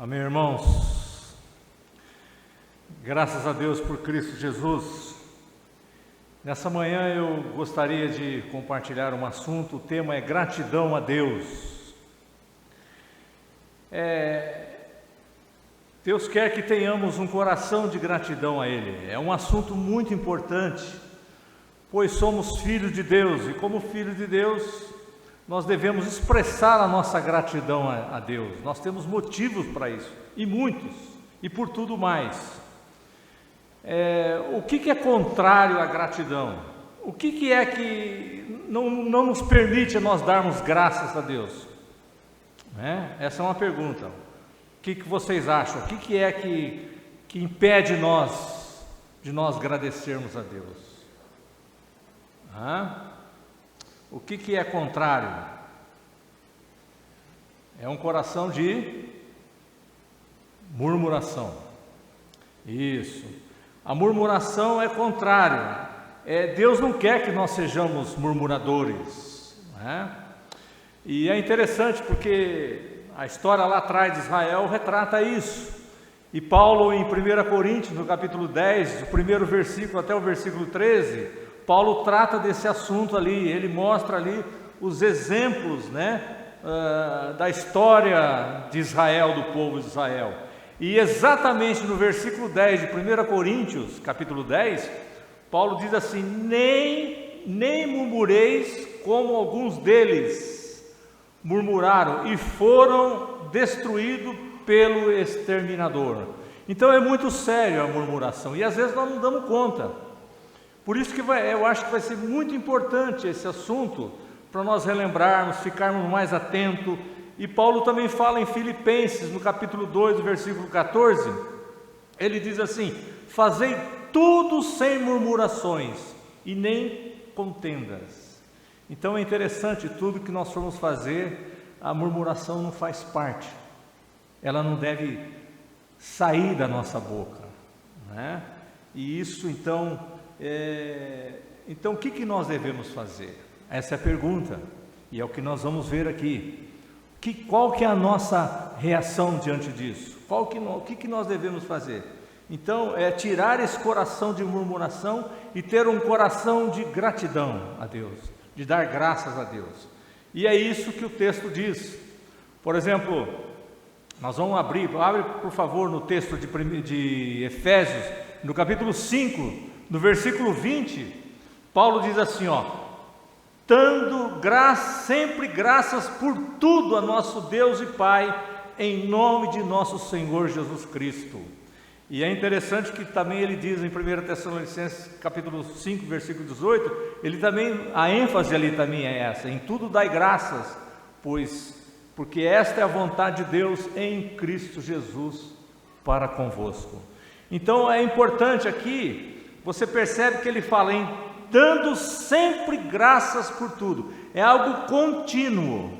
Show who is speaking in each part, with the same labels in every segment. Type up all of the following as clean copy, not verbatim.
Speaker 1: Amém, irmãos? Graças a Deus por Cristo Jesus. Nessa manhã eu gostaria de compartilhar um assunto, o tema é gratidão a Deus. Deus quer que tenhamos um coração de gratidão a Ele. É um assunto muito importante, pois somos filhos de Deus e como filhos de Deus nós devemos expressar a nossa gratidão a Deus. Nós temos motivos para isso, e muitos, e por tudo mais. O que é contrário à gratidão? O que é que não nos permite nós darmos graças a Deus? Essa é uma pergunta. O que vocês acham? O que é que impede de nós agradecermos a Deus? O que é contrário? É um coração de murmuração. Isso. A murmuração é contrário. Deus não quer que nós sejamos murmuradores. E é interessante porque a história lá atrás de Israel retrata isso. E Paulo, em 1 Coríntios, no capítulo 10, do primeiro versículo até o versículo 13, Paulo trata desse assunto ali. Ele mostra ali os exemplos, da história de Israel, do povo de Israel. E exatamente no versículo 10 de 1 Coríntios, capítulo 10, Paulo diz assim: nem murmureis como alguns deles murmuraram e foram destruídos pelo exterminador. Então é muito sério a murmuração e às vezes nós não damos conta. Por isso que eu acho que vai ser muito importante esse assunto, para nós relembrarmos, ficarmos mais atentos. E Paulo também fala em Filipenses, no capítulo 2, do versículo 14, ele diz assim: fazei tudo sem murmurações e nem contendas. Então é interessante, tudo que nós formos fazer, a murmuração não faz parte, ela não deve sair da nossa boca, E isso então, o que nós devemos fazer? Essa é a pergunta, e é o que nós vamos ver aqui. Qual que é a nossa reação diante disso? O que nós devemos fazer? Então, é tirar esse coração de murmuração e ter um coração de gratidão a Deus, de dar graças a Deus. E é isso que o texto diz. Por exemplo, nós vamos abre por favor no texto de Efésios, no capítulo 5, no versículo 20, Paulo diz assim, dando sempre graças por tudo a nosso Deus e Pai, em nome de nosso Senhor Jesus Cristo. E é interessante que também ele diz em 1 Tessalonicenses capítulo 5, versículo 18, ele também, a ênfase ali também é essa: em tudo dai graças, porque esta é a vontade de Deus em Cristo Jesus para convosco. Então é importante aqui, você percebe que ele fala em dando sempre graças por tudo, é algo contínuo,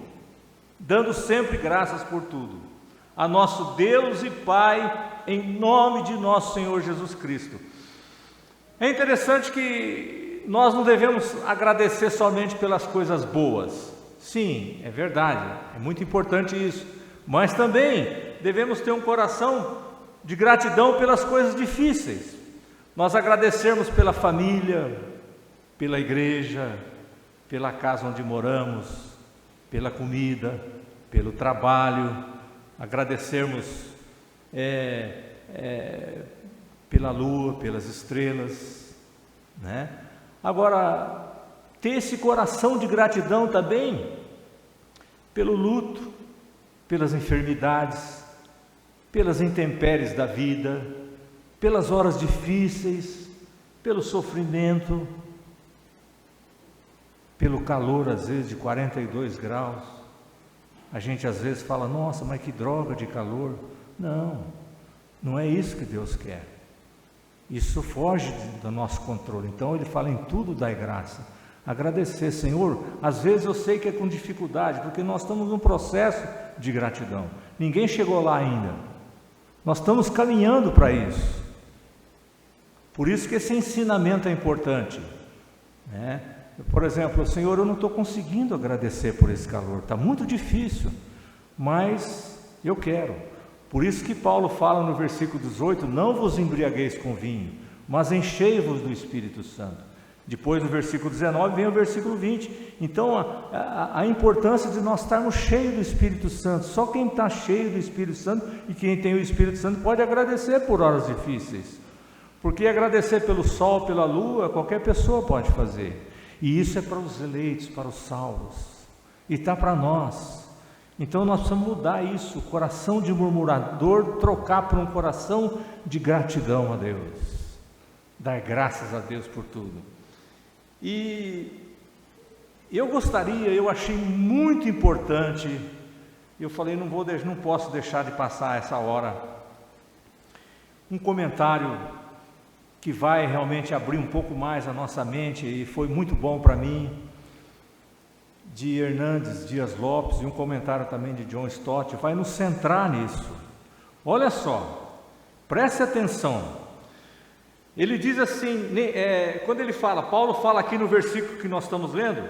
Speaker 1: dando sempre graças por tudo, a nosso Deus e Pai, em nome de nosso Senhor Jesus Cristo. É interessante que nós não devemos agradecer somente pelas coisas boas. Sim, é verdade, é muito importante isso, mas também devemos ter um coração de gratidão pelas coisas difíceis. Nós agradecermos pela família, pela igreja, pela casa onde moramos, pela comida, pelo trabalho, agradecermos pela lua, pelas estrelas, Agora, ter esse coração de gratidão também pelo luto, pelas enfermidades, pelas intempéries da vida, pelas horas difíceis, pelo sofrimento, pelo calor às vezes de 42 graus, a gente às vezes fala: nossa, mas que droga de calor. Não é isso que Deus quer, isso foge do nosso controle. Então ele fala: em tudo dai graça, agradecer. Senhor, às vezes eu sei que é com dificuldade, porque nós estamos num processo de gratidão, ninguém chegou lá ainda, nós estamos caminhando para isso. Por isso que esse ensinamento é importante, Por exemplo, Senhor, eu não estou conseguindo agradecer por esse calor, está muito difícil, mas eu quero. Por isso que Paulo fala no versículo 18: não vos embriagueis com vinho, mas enchei-vos do Espírito Santo. Depois do versículo 19 vem o versículo 20. Então a importância de nós estarmos cheios do Espírito Santo. Só quem está cheio do Espírito Santo e quem tem o Espírito Santo pode agradecer por horas difíceis, porque agradecer pelo sol, pela lua, qualquer pessoa pode fazer. E isso é para os eleitos, para os salvos, e está para nós. Então nós precisamos mudar isso, o coração de murmurador, trocar por um coração de gratidão a Deus, dar graças a Deus por tudo. E eu achei muito importante, eu falei, não posso deixar de passar essa hora, um comentário que vai realmente abrir um pouco mais a nossa mente, e foi muito bom para mim, de Hernandes Dias Lopes, e um comentário também de John Stott, vai nos centrar nisso. Olha só, preste atenção. Ele diz assim, quando ele fala, Paulo fala aqui no versículo que nós estamos lendo,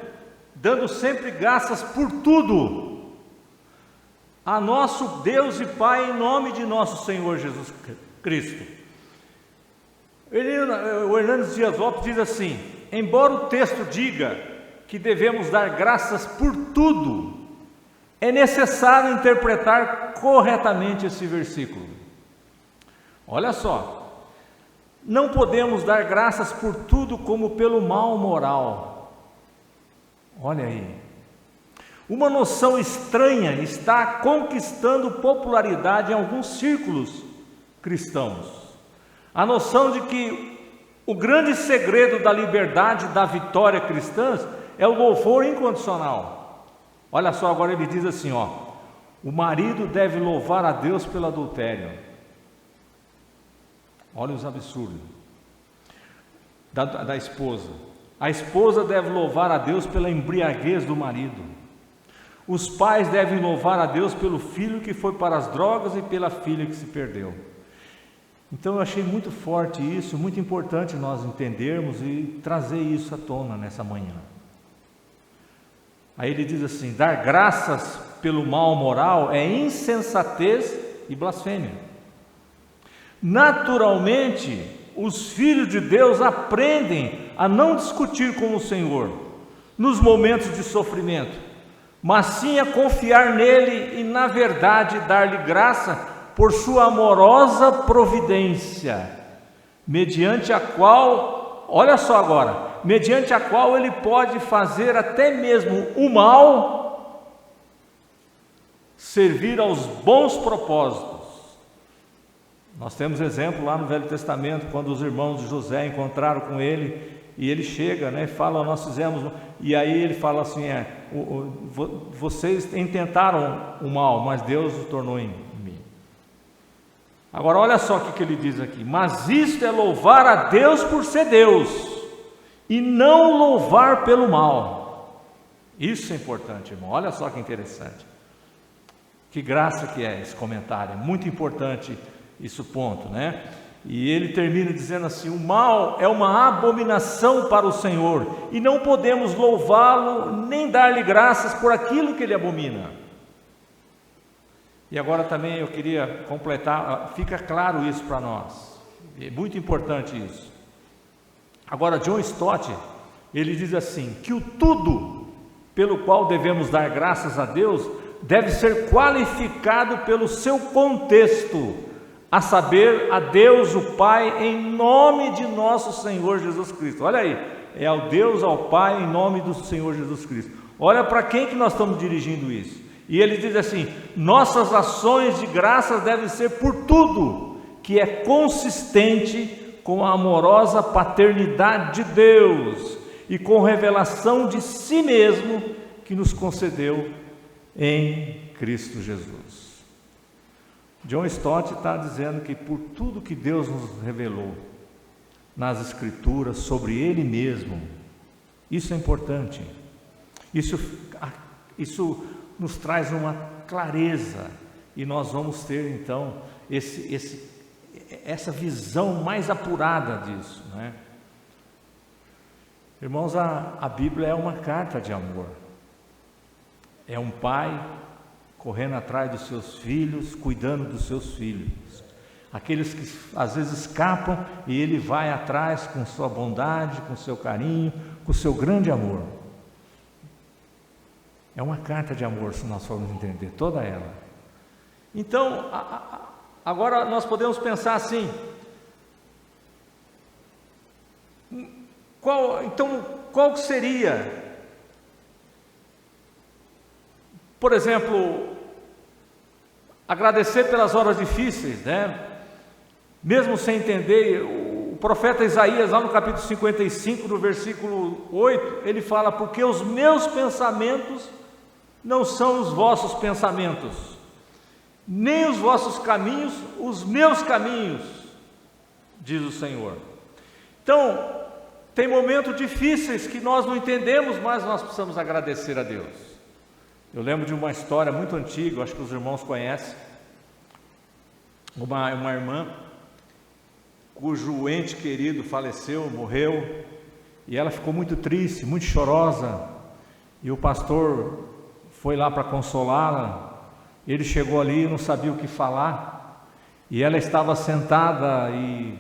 Speaker 1: dando sempre graças por tudo a nosso Deus e Pai, em nome de nosso Senhor Jesus Cristo. O Hernandes Dias Lopes diz assim: embora o texto diga que devemos dar graças por tudo, é necessário interpretar corretamente esse versículo. Olha só, não podemos dar graças por tudo como pelo mal moral. Olha aí, uma noção estranha está conquistando popularidade em alguns círculos cristãos. A noção de que o grande segredo da liberdade, da vitória cristã, é o louvor incondicional. Olha só, agora ele diz assim, o marido deve louvar a Deus pelo adultério. Olha os absurdos da esposa. A esposa deve louvar a Deus pela embriaguez do marido. Os pais devem louvar a Deus pelo filho que foi para as drogas e pela filha que se perdeu. Então eu achei muito forte isso, muito importante nós entendermos e trazer isso à tona nessa manhã. Aí ele diz assim: dar graças pelo mal moral é insensatez e blasfêmia. Naturalmente, os filhos de Deus aprendem a não discutir com o Senhor nos momentos de sofrimento, mas sim a confiar nele e, na verdade, dar-lhe graça por sua amorosa providência, mediante a qual, olha só agora, mediante a qual ele pode fazer até mesmo o mal servir aos bons propósitos. Nós temos exemplo lá no Velho Testamento, quando os irmãos de José encontraram com ele, e ele chega, e fala, nós fizemos, e aí ele fala assim, vocês intentaram o mal, mas Deus o tornou em mim. Agora olha só o que ele diz aqui: mas isto é louvar a Deus por ser Deus, e não louvar pelo mal. Isso é importante, irmão, olha só que interessante, que graça que é esse comentário, é muito importante isso, ponto, E ele termina dizendo assim: o mal é uma abominação para o Senhor, e não podemos louvá-lo, nem dar-lhe graças por aquilo que ele abomina. E agora também eu queria completar, fica claro isso para nós, é muito importante isso. Agora John Stott, ele diz assim, que o tudo pelo qual devemos dar graças a Deus, deve ser qualificado pelo seu contexto, a saber, a Deus o Pai, em nome de nosso Senhor Jesus Cristo. Olha aí, é ao Deus, ao Pai, em nome do Senhor Jesus Cristo. Olha para quem que nós estamos dirigindo isso. E ele diz assim: nossas ações de graças devem ser por tudo que é consistente com a amorosa paternidade de Deus e com revelação de si mesmo que nos concedeu em Cristo Jesus. John Stott está dizendo que por tudo que Deus nos revelou nas Escrituras sobre Ele mesmo, isso é importante, isso nos traz uma clareza, e nós vamos ter então essa visão mais apurada disso, Irmãos, a Bíblia é uma carta de amor, é um pai correndo atrás dos seus filhos, cuidando dos seus filhos. Aqueles que às vezes escapam e ele vai atrás com sua bondade, com seu carinho, com seu grande amor. É uma carta de amor, se nós formos entender toda ela. Então, agora nós podemos pensar assim: qual seria, por exemplo, agradecer pelas horas difíceis, né? Mesmo sem entender, o profeta Isaías, lá no capítulo 55, no versículo 8, ele fala: porque os meus pensamentos não são os vossos pensamentos, nem os vossos caminhos, os meus caminhos, diz o Senhor. Então, tem momentos difíceis que nós não entendemos, mas nós precisamos agradecer a Deus. Eu lembro de uma história muito antiga, acho que os irmãos conhecem, uma irmã cujo ente querido faleceu, morreu, e ela ficou muito triste, muito chorosa, e o pastor foi lá para consolá-la. Ele chegou ali e não sabia o que falar, e ela estava sentada e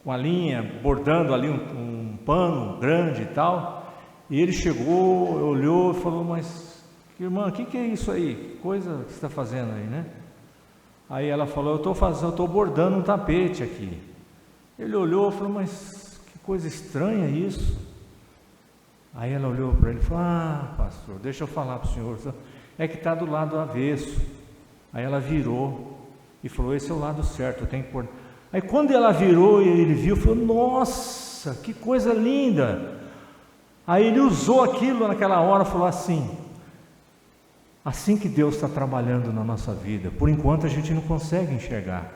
Speaker 1: com a linha, bordando ali um pano grande e tal, e ele chegou, olhou e falou: mas irmã, o que é isso aí? Que coisa que você está fazendo aí, né? Aí ela falou: eu estou bordando um tapete aqui. Ele olhou e falou: mas que coisa estranha isso. Aí ela olhou para ele e falou: ah, pastor, deixa eu falar para o senhor, é que está do lado avesso. Aí ela virou e falou: esse é o lado certo, eu tenho que pôr. Aí quando ela virou e ele viu, falou: nossa, que coisa linda. Aí ele usou aquilo naquela hora, falou assim que Deus está trabalhando na nossa vida. Por enquanto a gente não consegue enxergar,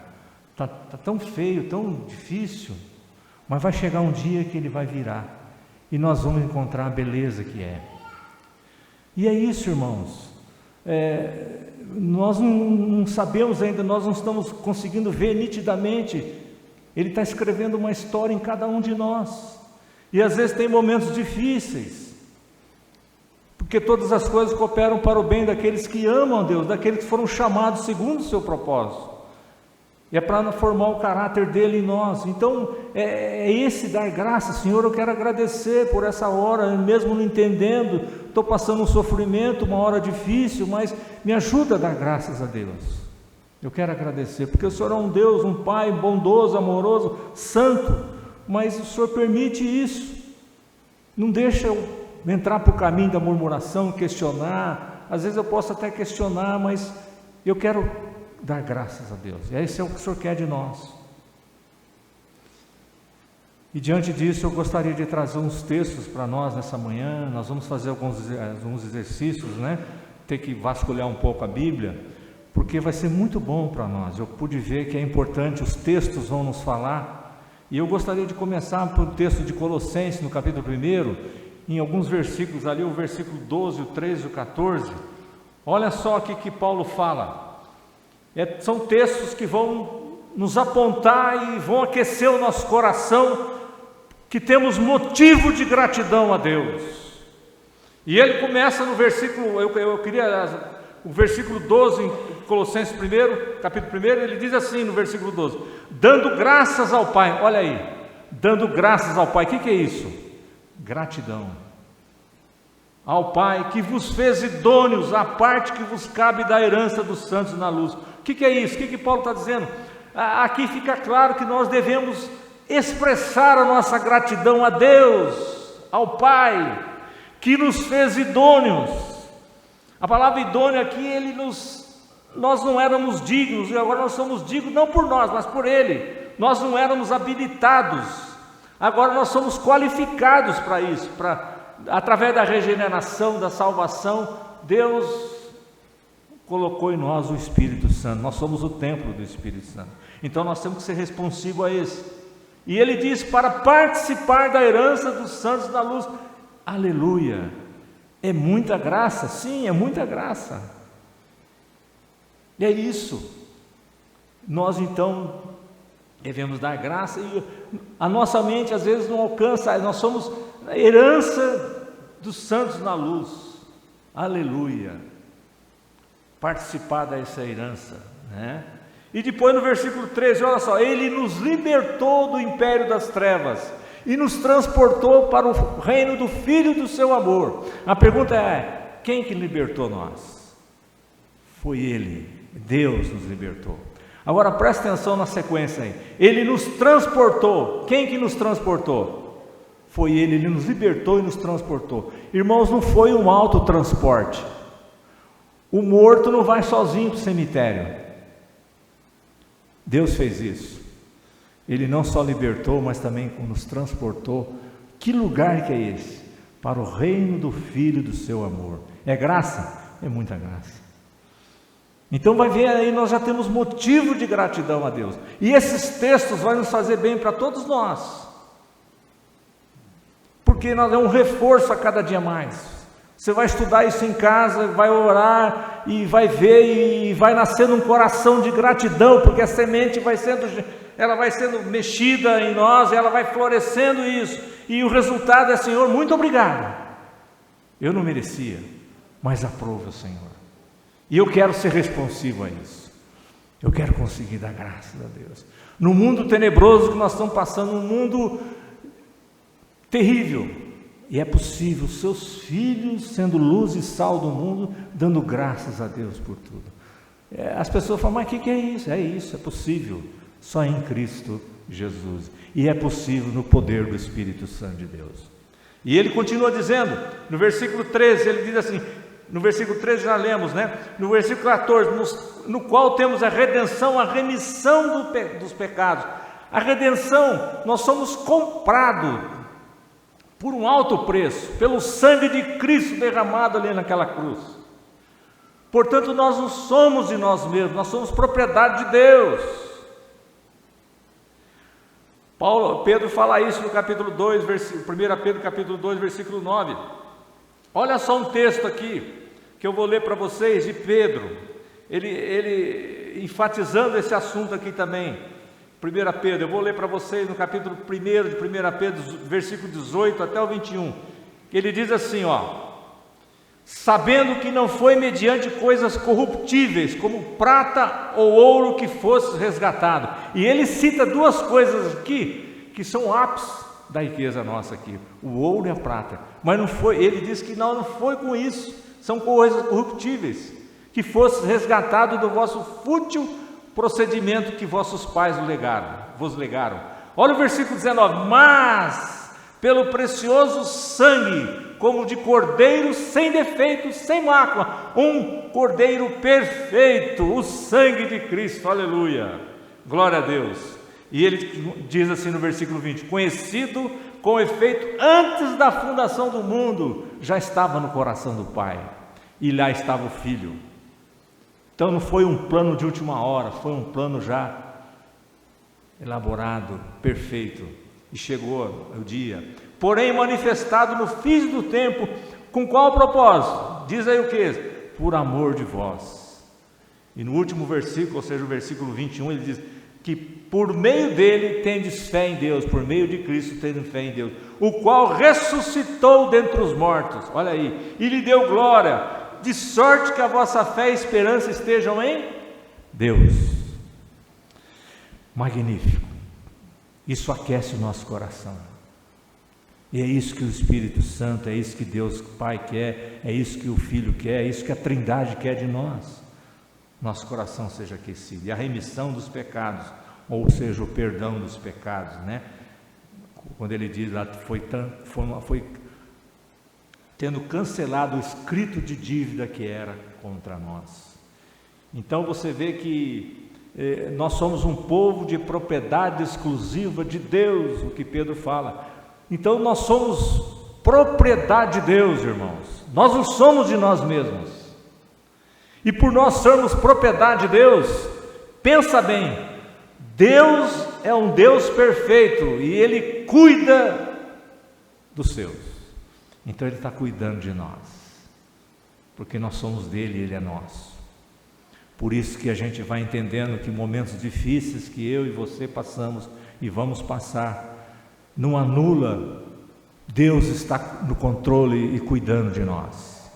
Speaker 1: está tão feio, tão difícil, mas vai chegar um dia que ele vai virar, e nós vamos encontrar a beleza que é. E é isso, irmãos, nós não sabemos ainda, nós não estamos conseguindo ver nitidamente. Ele está escrevendo uma história em cada um de nós, e às vezes tem momentos difíceis, porque todas as coisas cooperam para o bem daqueles que amam a Deus, daqueles que foram chamados segundo o seu propósito, e é para formar o caráter dele em nós. Então é esse dar graça. Senhor, eu quero agradecer por essa hora, mesmo não entendendo, estou passando um sofrimento, uma hora difícil, mas me ajuda a dar graças a Deus. Eu quero agradecer, porque o Senhor é um Deus, um Pai bondoso, amoroso, santo, mas o Senhor permite isso, não deixa eu entrar para o caminho da murmuração, questionar. Às vezes eu posso até questionar, mas eu quero dar graças a Deus, e esse é o que o Senhor quer de nós. E diante disso eu gostaria de trazer uns textos para nós nessa manhã. Nós vamos fazer alguns exercícios, né? Ter que vasculhar um pouco a Bíblia, porque vai ser muito bom para nós. Eu pude ver que é importante, os textos vão nos falar, e eu gostaria de começar pelo texto de Colossenses, no capítulo 1, em alguns versículos ali, o versículo 12, o 13 e o 14, olha só aqui que Paulo fala. São textos que vão nos apontar e vão aquecer o nosso coração, que temos motivo de gratidão a Deus. E ele começa no versículo, o versículo 12, em Colossenses 1, capítulo 1, ele diz assim no versículo 12: dando graças ao Pai. Olha aí, dando graças ao Pai. O que é isso? Gratidão ao Pai, que vos fez idôneos à parte que vos cabe da herança dos santos na luz. O que é isso? O que Paulo está dizendo? Aqui fica claro que nós devemos expressar a nossa gratidão a Deus, ao Pai, que nos fez idôneos. A palavra idôneo aqui, nós não éramos dignos, e agora nós somos dignos, não por nós, mas por Ele. Nós não éramos habilitados, agora nós somos qualificados para isso, através da regeneração, da salvação. Deus colocou em nós o Espírito Santo, nós somos o templo do Espírito Santo, então nós temos que ser responsivos a esse. E ele diz: para participar da herança dos santos na luz. Aleluia! É muita graça, sim, é muita graça. E é isso. Nós então devemos dar graça, e a nossa mente às vezes não alcança. Nós somos a herança dos santos na luz. Aleluia! participar dessa herança, né? E depois no versículo 13, olha só, ele nos libertou do império das trevas e nos transportou para o reino do Filho do seu amor. A pergunta é, quem que libertou nós? Foi Ele, Deus nos libertou. Agora presta atenção na sequência aí, ele nos transportou, quem que nos transportou? Foi ele nos libertou e nos transportou. Irmãos, não foi um autotransporte. O morto não vai sozinho para o cemitério. Deus fez isso. Ele não só libertou, mas também nos transportou. Que lugar que é esse? Para o reino do Filho do seu amor. É graça? É muita graça. Então vai ver aí, nós já temos motivo de gratidão a Deus. E esses textos vão nos fazer bem para todos nós. Porque nós é um reforço a cada dia mais. Você vai estudar isso em casa, vai orar e vai ver e vai nascer um coração de gratidão, porque a semente ela vai sendo mexida em nós, ela vai florescendo isso. E o resultado é, Senhor, muito obrigado. Eu não merecia, mas aprova, Senhor. E eu quero ser responsivo a isso. Eu quero conseguir dar graças a Deus. No mundo tenebroso que nós estamos passando, um mundo terrível, e é possível, seus filhos sendo luz e sal do mundo, dando graças a Deus por tudo. As pessoas falam, mas o que é isso? É isso, é possível, só em Cristo Jesus. E é possível no poder do Espírito Santo de Deus. E ele continua dizendo, no versículo 13, ele diz assim, no versículo 13 já lemos, né? No versículo 14, no qual temos a redenção, a remissão dos pecados. A redenção, nós somos comprados por um alto preço, pelo sangue de Cristo derramado ali naquela cruz. Portanto, nós não somos de nós mesmos, nós somos propriedade de Deus. Pedro fala isso no capítulo 2, 1 Pedro capítulo 2, versículo 9. Olha só um texto aqui, que eu vou ler para vocês, de Pedro, ele enfatizando esse assunto aqui também. 1 Pedro, eu vou ler para vocês no capítulo 1 de 1 Pedro, versículo 18 até o 21, que ele diz assim, sabendo que não foi mediante coisas corruptíveis, como prata ou ouro, que fosse resgatado. E ele cita duas coisas aqui, que são ápices da riqueza nossa aqui, o ouro e a prata, mas não foi, ele diz que não foi com isso, são coisas corruptíveis, que fosse resgatado do vosso fútil procedimento que vossos pais vos legaram. Olha o versículo 19, mas pelo precioso sangue, como de cordeiro sem defeito, sem mácula, um cordeiro perfeito, o sangue de Cristo, aleluia, glória a Deus. E ele diz assim no versículo 20, conhecido com efeito antes da fundação do mundo, já estava no coração do Pai, e lá estava o Filho. Então não foi um plano de última hora, foi um plano já elaborado, perfeito, e chegou o dia. Porém manifestado no fim do tempo, com qual propósito? Diz aí o que? Por amor de vós. E no último versículo, ou seja, o versículo 21, ele diz que por meio dele tendes fé em Deus, por meio de Cristo tendes fé em Deus, o qual ressuscitou dentre os mortos, olha aí, e lhe deu glória, de sorte que a vossa fé e esperança estejam em Deus. Magnífico. Isso aquece o nosso coração. E é isso que o Espírito Santo, é isso que Deus Pai quer, é isso que o Filho quer, é isso que a Trindade quer de nós. Nosso coração seja aquecido. E a remissão dos pecados, ou seja, o perdão dos pecados, né? Quando ele diz lá, foi tendo cancelado o escrito de dívida que era contra nós. Então você vê que nós somos um povo de propriedade exclusiva de Deus, o que Pedro fala. Então nós somos propriedade de Deus, irmãos. Nós não somos de nós mesmos. E por nós sermos propriedade de Deus, pensa bem, Deus é um Deus perfeito e Ele cuida dos seus. Então Ele está cuidando de nós, porque nós somos dele e Ele é nosso. Por isso que a gente vai entendendo que momentos difíceis que eu e você passamos e vamos passar, não anula, Deus está no controle e cuidando de nós.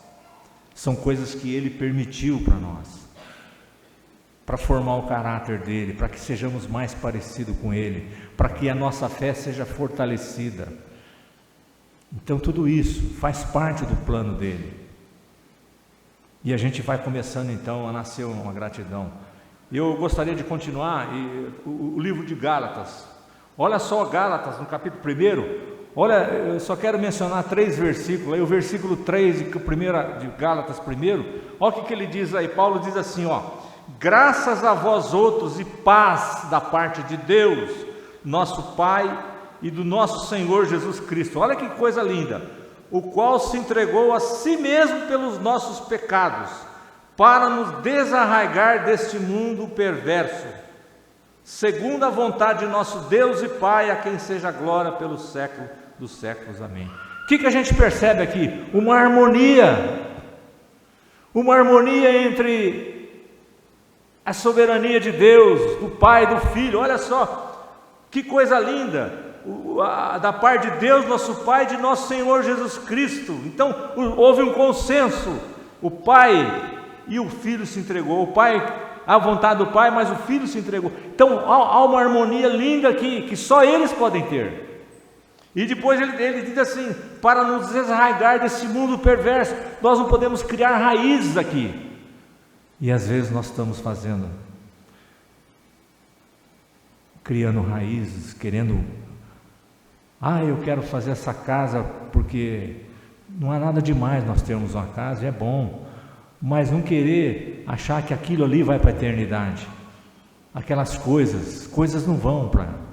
Speaker 1: São coisas que Ele permitiu para nós, para formar o caráter dele, para que sejamos mais parecidos com Ele, para que a nossa fé seja fortalecida. Então tudo isso faz parte do plano dele. E a gente vai começando então a nascer uma gratidão. Eu gostaria de continuar o livro de Gálatas. Olha só Gálatas no capítulo 1. Olha, eu só quero mencionar 3 versículos. Aí o versículo 3 de Gálatas 1. Olha o que ele diz aí. Paulo diz assim, ó: graças a vós outros e paz da parte de Deus, nosso Pai, e do nosso Senhor Jesus Cristo. Olha que coisa linda. O qual se entregou a si mesmo pelos nossos pecados, para nos desarraigar deste mundo perverso, segundo a vontade de nosso Deus e Pai, a quem seja a glória pelos séculos dos séculos. Amém. O que a gente percebe aqui? Uma harmonia entre a soberania de Deus, do Pai e do Filho. Olha só, que coisa linda, da parte de Deus, nosso Pai, de nosso Senhor Jesus Cristo. Então houve um consenso, o Pai e o Filho se entregou, o Pai, à vontade do Pai, mas o Filho se entregou. Então há uma harmonia linda aqui, que só eles podem ter. E depois ele diz assim, para nos desarraigar desse mundo perverso. Nós não podemos criar raízes aqui, e às vezes nós estamos criando raízes, querendo, eu quero fazer essa casa, porque não há nada demais nós termos uma casa, é bom, mas não querer achar que aquilo ali vai para a eternidade. Aquelas coisas não vão para...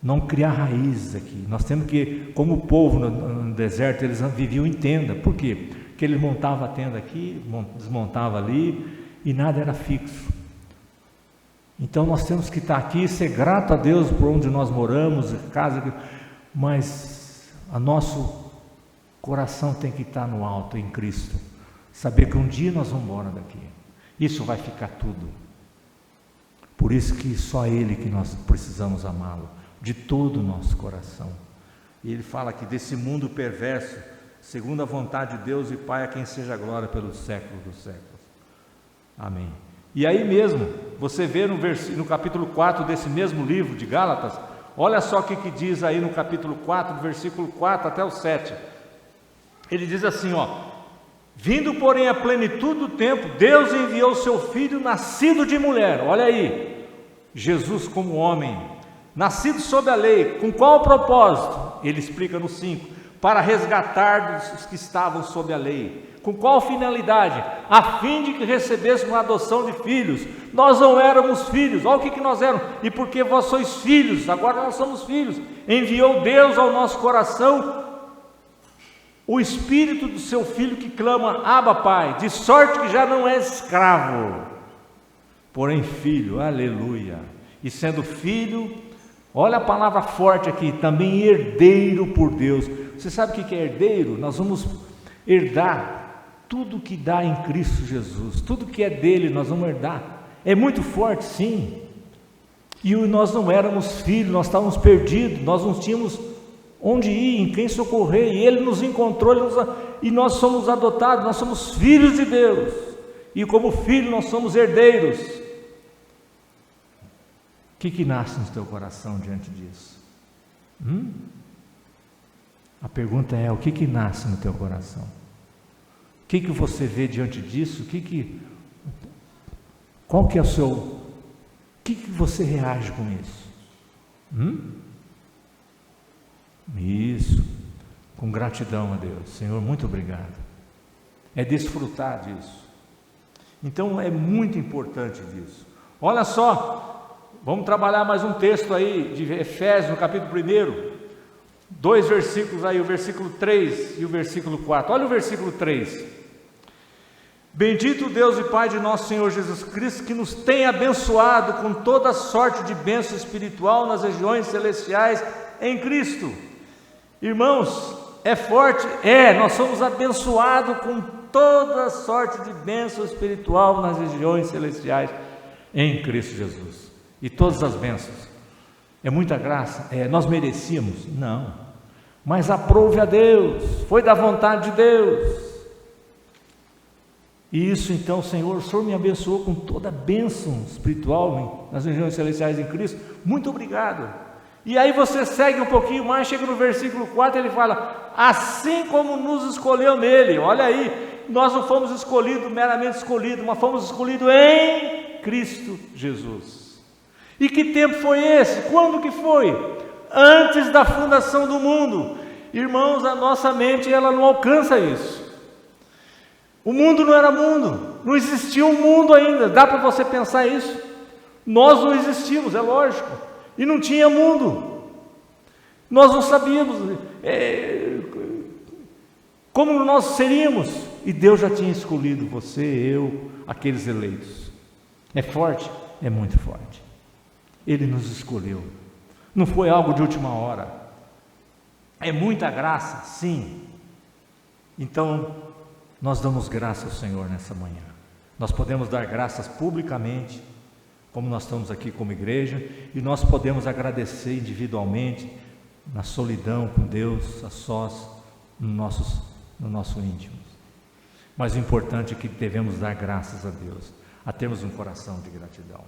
Speaker 1: Não criar raízes aqui. Nós temos que, como o povo no deserto, eles viviam em tenda. Por quê? Porque eles montavam a tenda aqui, desmontavam ali, e nada era fixo. Então nós temos que estar aqui, ser grato a Deus por onde nós moramos, casa, mas o nosso coração tem que estar no alto, em Cristo. Saber que um dia nós vamos embora daqui. Isso vai ficar tudo. Por isso que só Ele que nós precisamos amá-lo, de todo o nosso coração. E ele fala que desse mundo perverso, segundo a vontade de Deus e Pai, a quem seja a glória pelos séculos dos séculos. Amém. E aí mesmo, você vê no capítulo 4 desse mesmo livro de Gálatas, olha só o que diz aí no capítulo 4, do versículo 4 até o 7. Ele diz assim, ó: vindo porém a plenitude do tempo, Deus enviou seu Filho nascido de mulher. Olha aí, Jesus como homem, nascido sob a lei. Com qual propósito? Ele explica no 5: para resgatar os que estavam sob a lei. Com qual finalidade? A fim de que recebêssemos a adoção de filhos. Nós não éramos filhos, olha o que nós éramos, e porque vós sois filhos, agora nós somos filhos. Enviou Deus ao nosso coração o Espírito do seu Filho, que clama, Abba, Pai, de sorte que já não é escravo, porém filho. Aleluia. E sendo filho, olha a palavra forte aqui, também herdeiro por Deus. Você sabe o que é herdeiro? Nós vamos herdar tudo que dá em Cristo Jesus, tudo que é dele nós vamos herdar. É muito forte, sim. E nós não éramos filhos, nós estávamos perdidos, nós não tínhamos onde ir, em quem socorrer, e ele nos encontrou, e nós somos adotados, nós somos filhos de Deus, e como filho nós somos herdeiros. O que nasce no teu coração diante disso? A pergunta é: o que nasce no teu coração? O que você vê diante disso? Qual que é o seu... O que você reage com isso? Isso, com gratidão a Deus. Senhor, muito obrigado. É desfrutar disso. Então é muito importante isso. Olha só, vamos trabalhar mais um texto aí de Efésios, no capítulo 1, 2 versículos aí, o versículo 3 e o versículo 4. Olha o versículo 3. Bendito Deus e Pai de nosso Senhor Jesus Cristo, que nos tem abençoado com toda sorte de bênção espiritual nas regiões celestiais em Cristo. Irmãos, é forte? Nós somos abençoados com toda sorte de bênção espiritual nas regiões celestiais em Cristo Jesus. E todas as bênçãos. É muita graça? Nós merecíamos? Não. Mas aprove a Deus, foi da vontade de Deus. E isso então, Senhor, o Senhor me abençoou com toda a bênção espiritual nas regiões celestiais em Cristo. Muito obrigado. E aí você segue um pouquinho mais, chega no versículo 4, ele fala: assim como nos escolheu nele. Olha aí, nós não fomos escolhidos, meramente escolhidos, mas fomos escolhidos em Cristo Jesus. E que tempo foi esse? Quando que foi? Antes da fundação do mundo. Irmãos, a nossa mente ela não alcança isso. O mundo não era mundo, não existia um mundo ainda. Dá para você pensar isso? Nós não existimos, é lógico, e não tinha mundo. Nós não sabíamos como nós seríamos, e Deus já tinha escolhido você, eu, aqueles eleitos. É forte? É muito forte. Ele nos escolheu, não foi algo de última hora. É muita graça, sim. Então nós damos graça ao Senhor nessa manhã. Nós podemos dar graças publicamente, como nós estamos aqui como igreja, e nós podemos agradecer individualmente, na solidão com Deus, a sós, no nosso íntimo. Mas o importante é que devemos dar graças a Deus, a termos um coração de gratidão.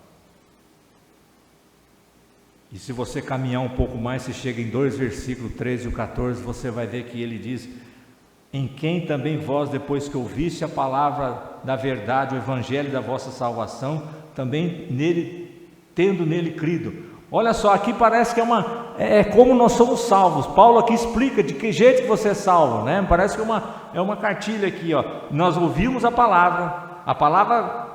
Speaker 1: E se você caminhar um pouco mais, você chega em 2 versículos 13 e 14, você vai ver que ele diz: em quem também vós, depois que ouviste a palavra da verdade, o evangelho da vossa salvação, também nele, tendo nele crido. Olha só, aqui parece que é como nós somos salvos. Paulo aqui explica de que jeito que você é salvo, né? Parece que é uma cartilha aqui, ó. Nós ouvimos a palavra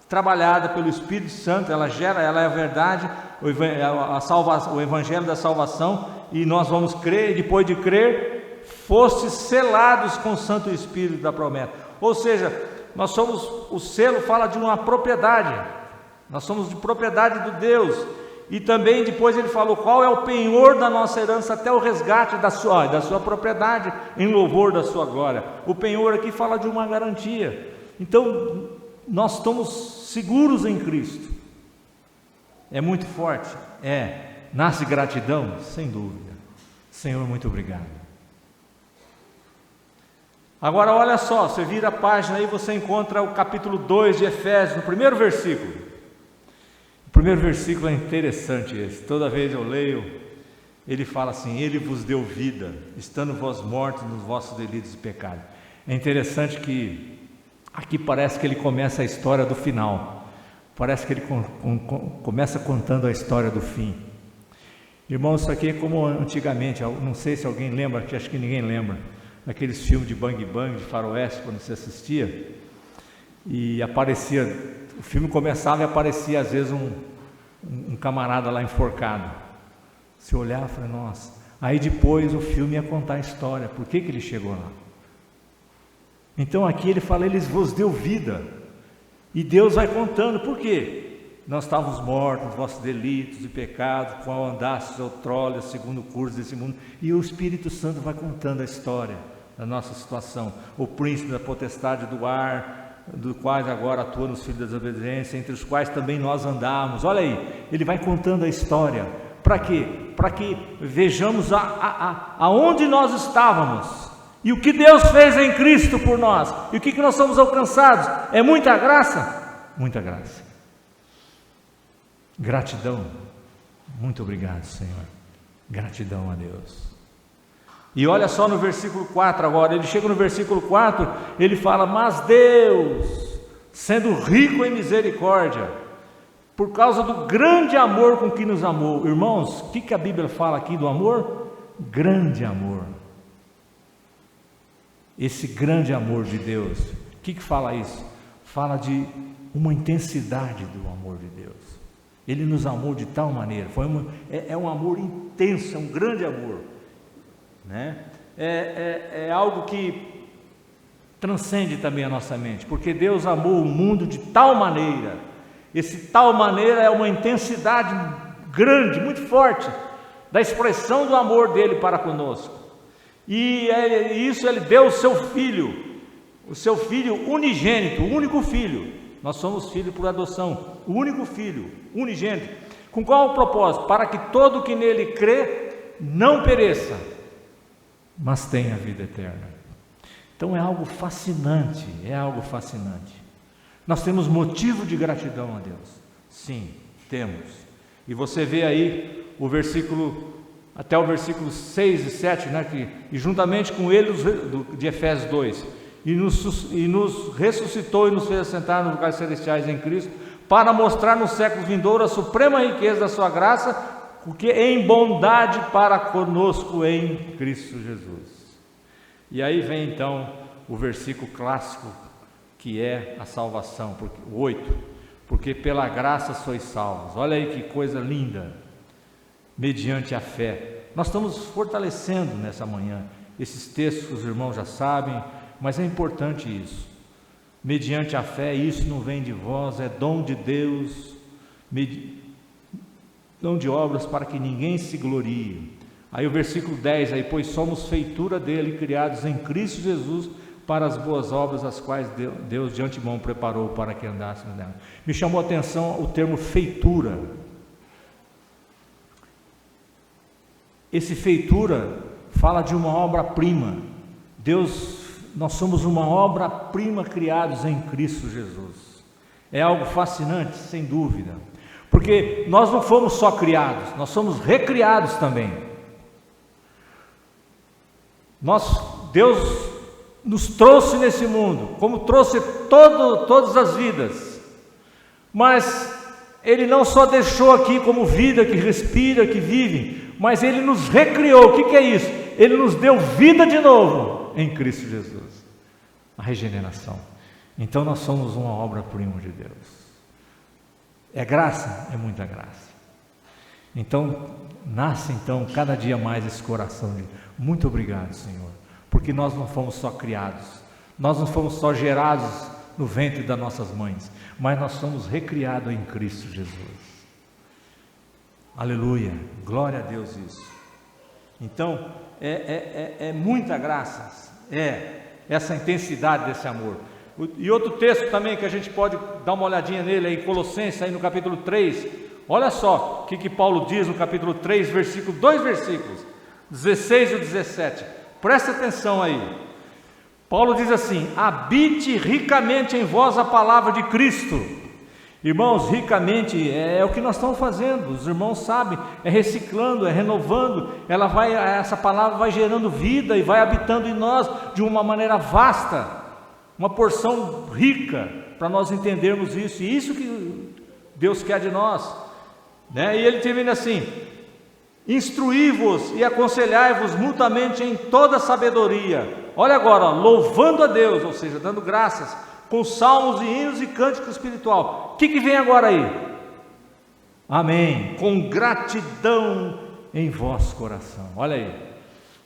Speaker 1: trabalhada pelo Espírito Santo, ela é a verdade, o evangelho da salvação, e nós vamos crer, e depois de crer, fostes selados com o Santo Espírito da promessa. Ou seja, nós somos, o selo fala de uma propriedade, nós somos de propriedade de Deus. E também depois ele falou qual é o penhor da nossa herança até o resgate da sua propriedade, em louvor da sua glória. O penhor aqui fala de uma garantia. Então nós estamos seguros em Cristo. É muito forte? Nasce gratidão? Sem dúvida. Senhor, muito obrigado. Agora olha só, você vira a página aí, você encontra o capítulo 2 de Efésios, no primeiro versículo. O primeiro versículo é interessante esse, toda vez eu leio, ele fala assim: ele vos deu vida, estando vós mortos nos vossos delitos e pecados. É interessante que aqui parece que ele começa a história do final, parece que ele começa contando a história do fim. Irmãos, isso aqui é como antigamente, não sei se alguém lembra, acho que ninguém lembra, aqueles filmes de Bang Bang, de faroeste, quando você assistia, e aparecia, o filme começava e aparecia às vezes um camarada lá enforcado. Você olhava e falava: nossa. Aí depois o filme ia contar a história, por que ele chegou lá. Então aqui ele fala: ele vos deu vida, e Deus vai contando, por quê? Nós estávamos mortos, vossos delitos e pecados, qual andastes outrora, segundo o curso desse mundo, e o Espírito Santo vai contando a história da nossa situação. O príncipe da potestade do ar, do quais agora atua nos filhos da desobediência, entre os quais também nós andamos. Olha aí, ele vai contando a história. Para quê? Para que vejamos aonde nós estávamos e o que Deus fez em Cristo por nós, e o que nós somos alcançados. É muita graça? Muita graça. Gratidão. Muito obrigado, Senhor. Gratidão a Deus. E olha só no versículo 4 agora, ele chega no versículo 4, ele fala: mas Deus, sendo rico em misericórdia, por causa do grande amor com que nos amou. Irmãos, o que a Bíblia fala aqui do amor? Grande amor. Esse grande amor de Deus, o que fala isso? Fala de uma intensidade do amor de Deus. Ele nos amou de tal maneira, é um amor intenso, é um grande amor, né? É algo que transcende também a nossa mente, porque Deus amou o mundo de tal maneira. Esse tal maneira é uma intensidade grande, muito forte, da expressão do amor dele para conosco. E isso ele deu o seu filho unigênito, o único filho. Nós somos filhos por adoção, o único filho, unigênito. Com qual o propósito? Para que todo que nele crê não pereça, mas tenha vida eterna. Então é algo fascinante, Nós temos motivo de gratidão a Deus. Sim, temos. E você vê aí o versículo, até o versículo 6 e 7, né, e juntamente com ele, de Efésios 2, e nos ressuscitou e nos fez assentar nos lugares celestiais em Cristo, para mostrar no século vindouro a suprema riqueza da sua graça, porque em bondade para conosco em Cristo Jesus. E aí vem então o versículo clássico, que é a salvação, o 8, porque pela graça sois salvos. Olha aí que coisa linda, mediante a fé. Nós estamos fortalecendo nessa manhã esses textos que os irmãos já sabem, mas é importante isso. Mediante a fé, isso não vem de vós, é dom de Deus, dom de obras para que ninguém se glorie. Aí o versículo 10, aí, pois somos feitura dele, criados em Cristo Jesus, para as boas obras, as quais Deus de antemão preparou para que andássemos nela. Me chamou a atenção o termo feitura. Esse feitura fala de uma obra-prima. Nós somos uma obra-prima criados em Cristo Jesus. É algo fascinante, sem dúvida, porque nós não fomos só criados, nós somos recriados também. Deus nos trouxe nesse mundo, como trouxe todas as vidas, mas Ele não só deixou aqui como vida, que respira, que vive, mas Ele nos recriou. O que é isso? Ele nos deu vida de novo em Cristo Jesus, a regeneração. Então nós somos uma obra-prima de Deus. É graça? É muita graça. Então nasce cada dia mais esse coração de muito obrigado, Senhor, porque nós não fomos só criados, nós não fomos só gerados no ventre das nossas mães, mas nós somos recriados em Cristo Jesus. Aleluia, glória a Deus isso. Então é muita graça, essa intensidade desse amor. E outro texto também que a gente pode dar uma olhadinha nele aí, Colossenses, aí no capítulo 3, olha só o que Paulo diz no capítulo 3, dois versículos, 16 e 17, presta atenção aí. Paulo diz assim: habite ricamente em vós a palavra de Cristo. Irmãos, ricamente é o que nós estamos fazendo, os irmãos sabem, é reciclando, é renovando, essa palavra vai gerando vida e vai habitando em nós de uma maneira vasta, uma porção rica, para nós entendermos isso, e isso que Deus quer de nós, né? E ele termina assim: instruí-vos e aconselhai-vos mutuamente em toda sabedoria. Olha agora, louvando a Deus, ou seja, dando graças, com salmos e hinos e cântico espiritual. O que vem agora aí? Amém. Com gratidão em vosso coração. Olha aí,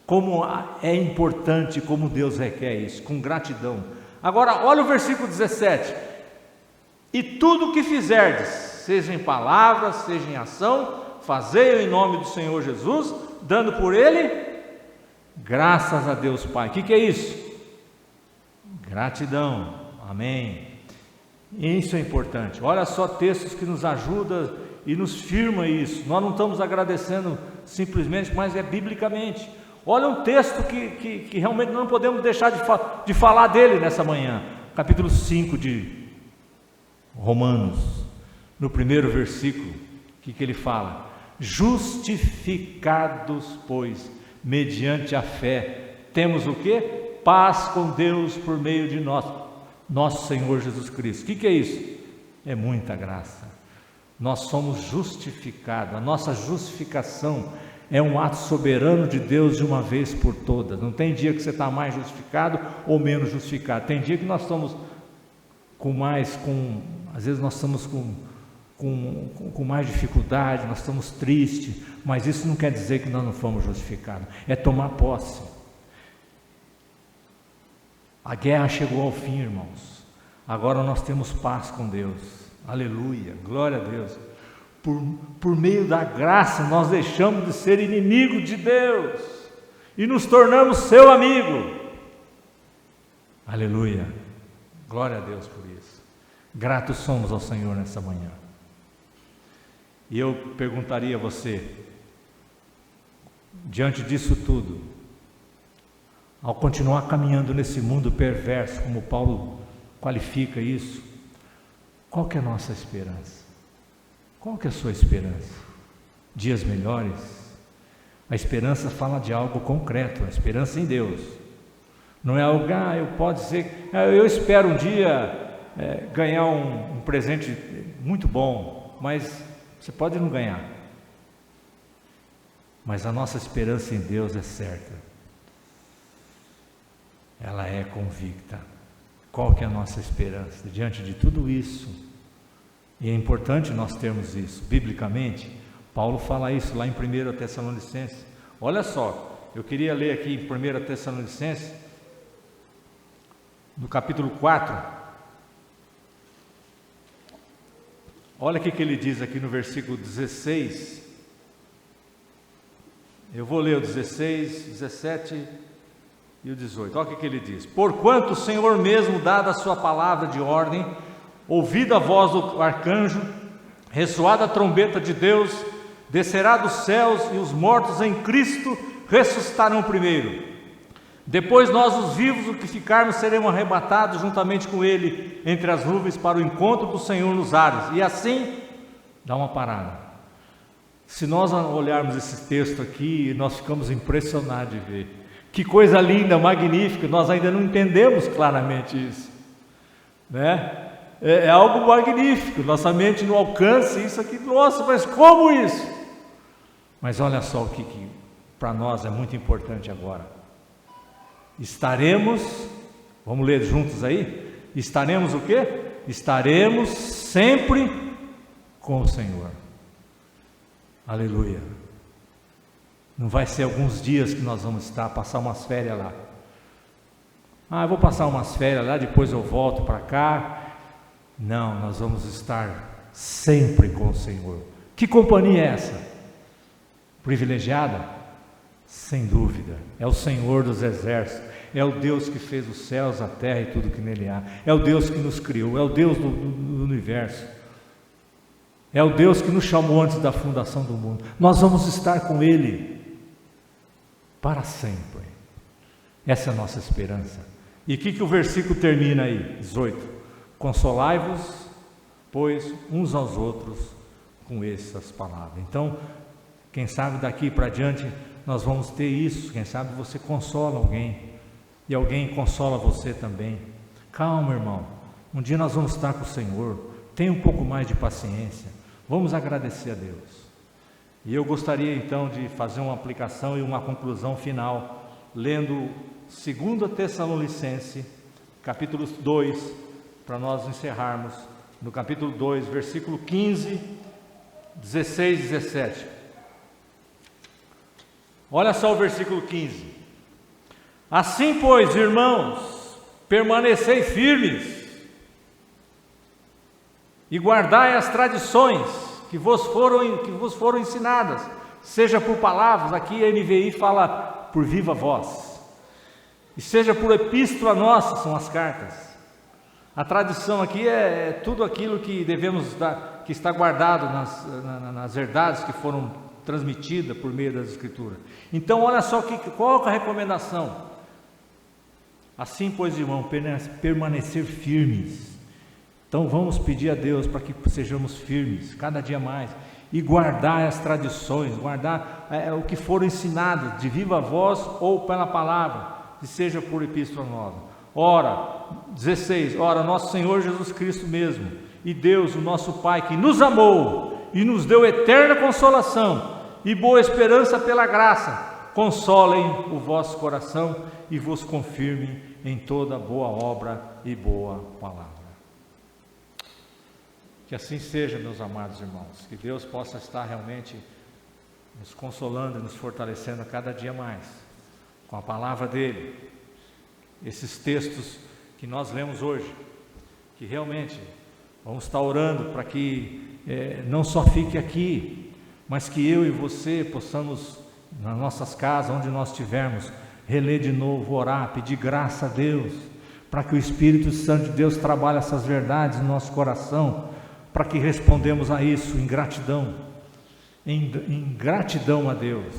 Speaker 1: como é importante, como Deus requer isso, com gratidão. Agora, olha o versículo 17: e tudo o que fizerdes, seja em palavra, seja em ação, fazei-o em nome do Senhor Jesus, dando por Ele graças a Deus Pai. O que é isso? Gratidão. Amém. Isso é importante. Olha só textos que nos ajudam e nos firma isso. Nós não estamos agradecendo simplesmente, mas é biblicamente. Olha um texto que realmente não podemos deixar de falar dele nessa manhã. Capítulo 5 de Romanos, no primeiro versículo, o que ele fala? Justificados, pois, mediante a fé, temos o quê? Paz com Deus por meio de nosso Senhor Jesus Cristo. O que é isso? É muita graça. Nós somos justificados. A nossa justificação é um ato soberano de Deus de uma vez por todas. Não tem dia que você está mais justificado ou menos justificado. Tem dia que nós estamos às vezes nós estamos com mais dificuldade, nós estamos tristes, mas isso não quer dizer que nós não fomos justificados. É tomar posse. A guerra chegou ao fim, irmãos. Agora nós temos paz com Deus. Aleluia, glória a Deus. Por meio da graça nós deixamos de ser inimigos de Deus e nos tornamos seu amigo. Aleluia, glória a Deus por isso. Gratos somos ao Senhor nessa manhã. E eu perguntaria a você, diante disso tudo, ao continuar caminhando nesse mundo perverso, como Paulo qualifica isso, qual que é a nossa esperança? Qual que é a sua esperança? Dias melhores? A esperança fala de algo concreto, a esperança em Deus. Não é algo, eu pode ser, eu espero um dia ganhar um presente muito bom, mas você pode não ganhar. Mas a nossa esperança em Deus é certa. Ela é convicta. Qual que é a nossa esperança? Diante de tudo isso, e é importante nós termos isso, biblicamente, Paulo fala isso lá em 1 Tessalonicenses. Olha só, eu queria ler aqui em 1 Tessalonicenses, no capítulo 4, olha o que ele diz aqui no versículo 16, eu vou ler o 16, 17 e o 18, olha o que ele diz: porquanto o Senhor mesmo, dada a sua palavra de ordem, ouvida a voz do arcanjo, ressoada a trombeta de Deus, descerá dos céus, e os mortos em Cristo ressuscitarão primeiro. Depois nós, os vivos, os que ficarmos, seremos arrebatados juntamente com Ele entre as nuvens para o encontro do Senhor nos ares. E assim, dá uma parada. Se nós olharmos esse texto aqui, nós ficamos impressionados de ver. Que coisa linda, magnífica, nós ainda não entendemos claramente isso, né? É algo magnífico, nossa mente não alcança isso aqui, nossa, mas como isso? Mas olha só o que para nós é muito importante agora. Estaremos, vamos ler juntos aí? Estaremos o quê? Estaremos sempre com o Senhor. Aleluia. Não vai ser alguns dias que nós vamos estar, passar umas férias lá. Eu vou passar umas férias lá, depois eu volto para cá. Não, nós vamos estar sempre com o Senhor. Que companhia é essa? Privilegiada? Sem dúvida. É o Senhor dos exércitos. É o Deus que fez os céus, a terra e tudo que nele há. É o Deus que nos criou. É o Deus do universo. É o Deus que nos chamou antes da fundação do mundo. Nós vamos estar com Ele para sempre. Essa é a nossa esperança. E o que o versículo termina aí? 18. Consolai-vos, pois, uns aos outros com essas palavras. Então, quem sabe daqui para diante nós vamos ter isso. Quem sabe você consola alguém e alguém consola você também. Calma, irmão, um dia nós vamos estar com o Senhor. Tenha um pouco mais de paciência. Vamos agradecer a Deus. E eu gostaria então de fazer uma aplicação e uma conclusão final, lendo 2 Tessalonicenses, capítulo 2, para nós encerrarmos, no capítulo 2, versículo 15, 16 e 17. Olha só o versículo 15. Assim, pois, irmãos, permanecei firmes e guardai as tradições que vos foram ensinadas, seja por palavras, aqui a NVI fala por viva voz, e seja por epístola nossa, são as cartas. A tradição aqui é tudo aquilo que devemos dar, que está guardado nas verdades que foram transmitidas por meio das Escrituras. Então olha só qual é a recomendação. Assim, pois, irmão, permanecer firmes. Então vamos pedir a Deus para que sejamos firmes, cada dia mais, e guardar as tradições, guardar o que foram ensinados, de viva voz ou pela palavra, que seja por epístola nova. Ora, 16, ora, nosso Senhor Jesus Cristo mesmo, e Deus, o nosso Pai, que nos amou e nos deu eterna consolação e boa esperança pela graça, consolem o vosso coração e vos confirmem em toda boa obra e boa palavra. Que assim seja, meus amados irmãos, que Deus possa estar realmente nos consolando e nos fortalecendo a cada dia mais, com a palavra dEle, esses textos que nós lemos hoje, que realmente vamos estar orando para que não só fique aqui, mas que eu e você possamos, nas nossas casas, onde nós estivermos, reler de novo, orar, pedir graça a Deus, para que o Espírito Santo de Deus trabalhe essas verdades no nosso coração, para que respondemos a isso em gratidão a Deus,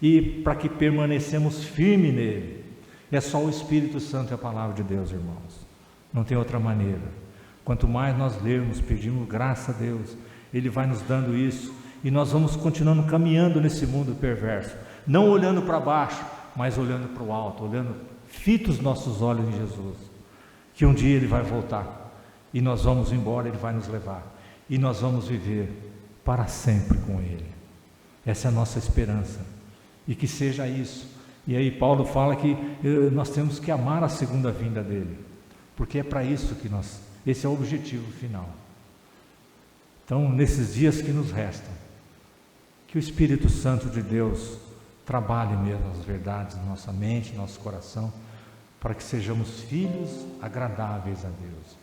Speaker 1: e para que permanecemos firmes nele, É só o Espírito Santo e a palavra de Deus, irmãos. Não tem outra maneira. Quanto mais nós lermos, pedimos graça a Deus, Ele vai nos dando isso, e nós vamos continuando caminhando nesse mundo perverso, não olhando para baixo, mas olhando para o alto, olhando fitos nossos olhos em Jesus, que um dia Ele vai voltar, e nós vamos embora, Ele vai nos levar, e nós vamos viver para sempre com Ele. Essa é a nossa esperança, e que seja isso. E aí Paulo fala que nós temos que amar a segunda vinda dEle, porque é para isso que esse é o objetivo final. Então, nesses dias que nos restam, que o Espírito Santo de Deus trabalhe mesmo as verdades na nossa mente, no nosso coração, para que sejamos filhos agradáveis a Deus.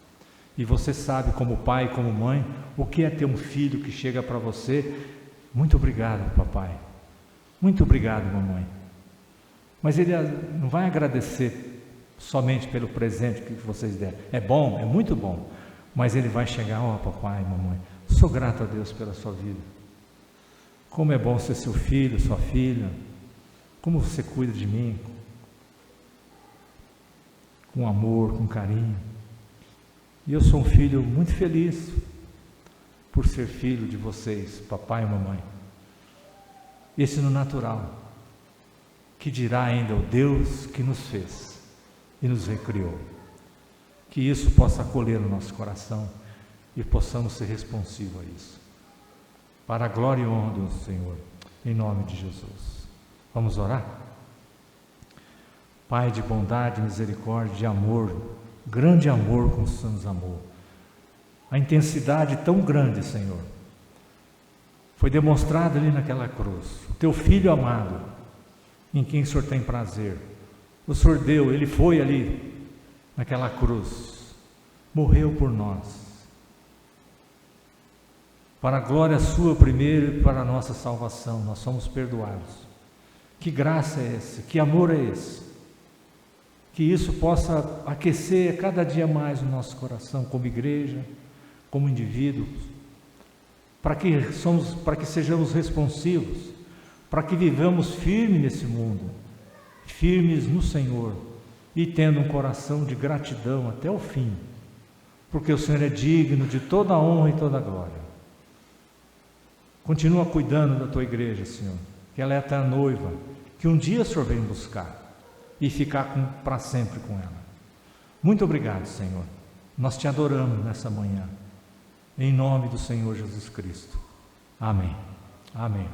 Speaker 1: E você sabe, como pai, como mãe, o que é ter um filho que chega para você: muito obrigado, papai, muito obrigado, mamãe. Mas ele não vai agradecer somente pelo presente que vocês deram. É bom, é muito bom, mas ele vai chegar: ó, papai, mamãe, sou grato a Deus pela sua vida. Como é bom ser seu filho, sua filha. Como você cuida de mim, com amor, com carinho. E eu sou um filho muito feliz por ser filho de vocês, papai e mamãe. Esse no natural, que dirá ainda o Deus que nos fez e nos recriou. Que isso possa acolher no nosso coração e possamos ser responsivos a isso. Para a glória e honra do Senhor, em nome de Jesus. Vamos orar? Pai de bondade, misericórdia, de amor, grande amor como o Senhor nos amou. A intensidade tão grande, Senhor, foi demonstrada ali naquela cruz. O teu Filho amado, em quem o Senhor tem prazer, o Senhor deu, Ele foi ali naquela cruz, morreu por nós, para a glória sua primeiro e para a nossa salvação. Nós somos perdoados. Que graça é essa? Que amor é esse? Que isso possa aquecer cada dia mais o nosso coração, como igreja, como indivíduos, para que sejamos responsivos, para que vivamos firmes nesse mundo, firmes no Senhor, e tendo um coração de gratidão até o fim, porque o Senhor é digno de toda a honra e toda a glória. Continua cuidando da tua igreja, Senhor, que ela é a tua noiva, que um dia o Senhor vem buscar e ficar para sempre com ela. Muito obrigado, Senhor. Nós te adoramos nessa manhã, em nome do Senhor Jesus Cristo. Amém. Amém.